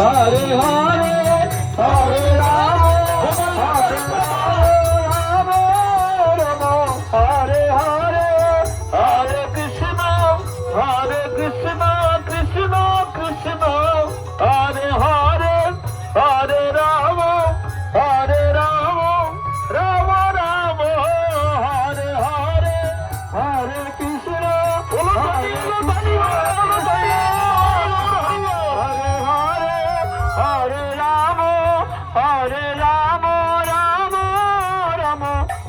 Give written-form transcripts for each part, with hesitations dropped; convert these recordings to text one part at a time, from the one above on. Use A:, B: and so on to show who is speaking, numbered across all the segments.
A: হরে হরে হরে রাম হরে রাম রাম হরে হরে হরে কৃষ্ণ কৃষ্ণ কৃষ্ণ হরে হরে হরে রাম রাম রাম হরে হরে হরে কৃষ্ণ হরে হরে রাম রাম রাম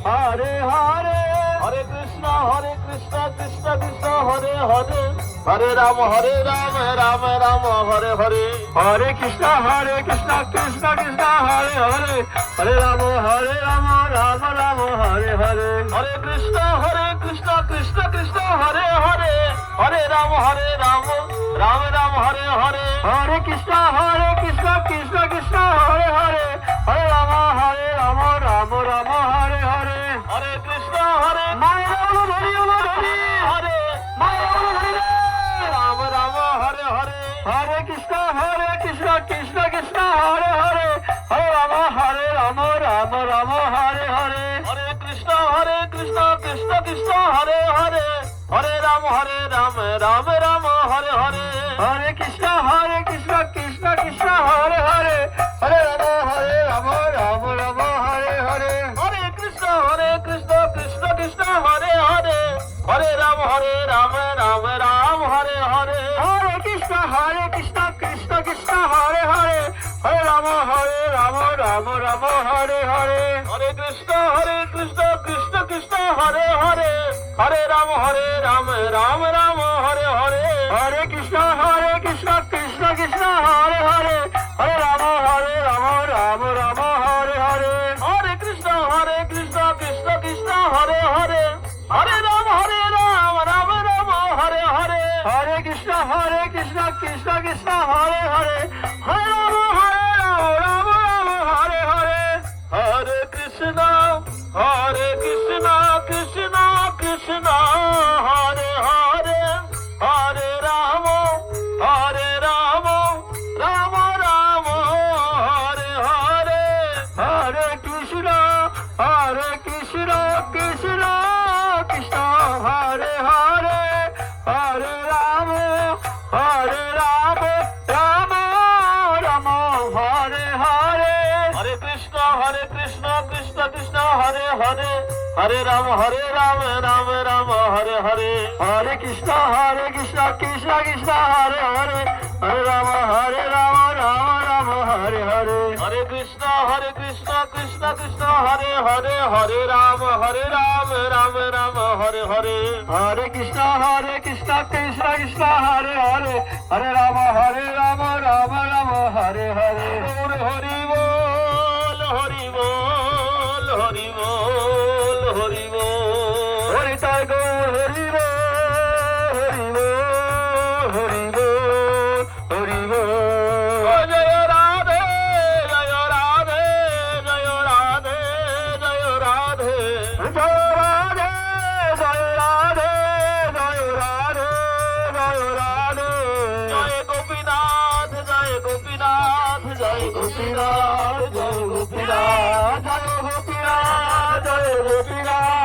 A: হরে হরে হরে কৃষ্ণ কৃষ্ণ কৃষ্ণ হরে হরে হরে রাম রাম রাম হরে হরে হরে কৃষ্ণ কৃষ্ণ কৃষ্ণ হরে হরে হরে রাম রাম রাম হরে হরে হরে কৃষ্ণ কৃষ্ণ কৃষ্ণ হরে হরে হরে রাম রাম রাম হরে হরে হরে কৃষ্ণ কৃষ্ণ কৃষ্ণ হরে হরে হরে রাম রাম রাম হরে হরে হরে কৃষ্ণ হরে হরে রাম রাম হরে হরে হরে কৃষ্ণ কৃষ্ণ কৃষ্ণ হরে হরে হরে রাম রাম রাম হরে হরে হরে কৃষ্ণ কৃষ্ণ কৃষ্ণ হরে হরে হরে রাম রাম রাম হরে হরে হরে কৃষ্ণ কৃষ্ণ কৃষ্ণ হরে হরে হরে রাম রাম রাম হরে হরে হরে কৃষ্ণ কৃষ্ণ কৃষ্ণ হরে হরে হরে রাম রাম রাম হরে হরে হরে কৃষ্ণ কৃষ্ণ কৃষ্ণ হরে হরে হরে রাম রাম রাম হরে হরে হরে কৃষ্ণ কৃষ্ণ কৃষ্ণ হরে হরে হরে রাম রাম রাম হরে হরে হরে কৃষ্ণ কৃষ্ণ কৃষ্ণ হরে হরে হরে রাম রাম রাম হরে হরে হরে কৃষ্ণ কৃষ্ণ কৃষ্ণ হরে হরে হরে রাম রাম রাম হরে হরে হরে কৃষ্ণ কৃষ্ণ কৃষ্ণ হরে হরে হরে রাম রাম রাম হরে হরে হরে কৃষ্ণ কৃষ্ণ কৃষ্ণ হরে হরে হরে রাম রাম রাম হরে হরে হরে কৃষ্ণ কৃষ্ণ কৃষ্ণ কৃষ্ণ হরে হরে হরে রাম রাম রাম হরে হরে হরে কৃষ্ণ কৃষ্ণ কৃষ্ণ হরে হরে হরে রাম রাম রাম হরে হরে হরে কৃষ্ণ কৃষ্ণ কৃষ্ণ হরে হরে হরে রাম রাম রাম হরে হরে হরে কৃষ্ণ কৃষ্ণ কৃষ্ণ হরে হরে হরে রাম রাম রাম হরে হরে হরে কৃষ্ণ কৃষ্ণ কৃষ্ণ হরে হরে হরে রাম রাম রাম হরে হরে হরি বল হরি বল হরি বল হরি বল হরি তাই গো হরি বল হরি বল হরি বল হরি বল জয় রাধে জয় রাধে জয় রাধে জয় রাধে জয় রাধে জয় রাধে জয় রাধে জয় রাধে জয় গোপীনাথ জয় গোপীনাথ জয় গোপীনাথ জয় গোপীনাথ জয় গোপীনাথ জয় গোপীনাথ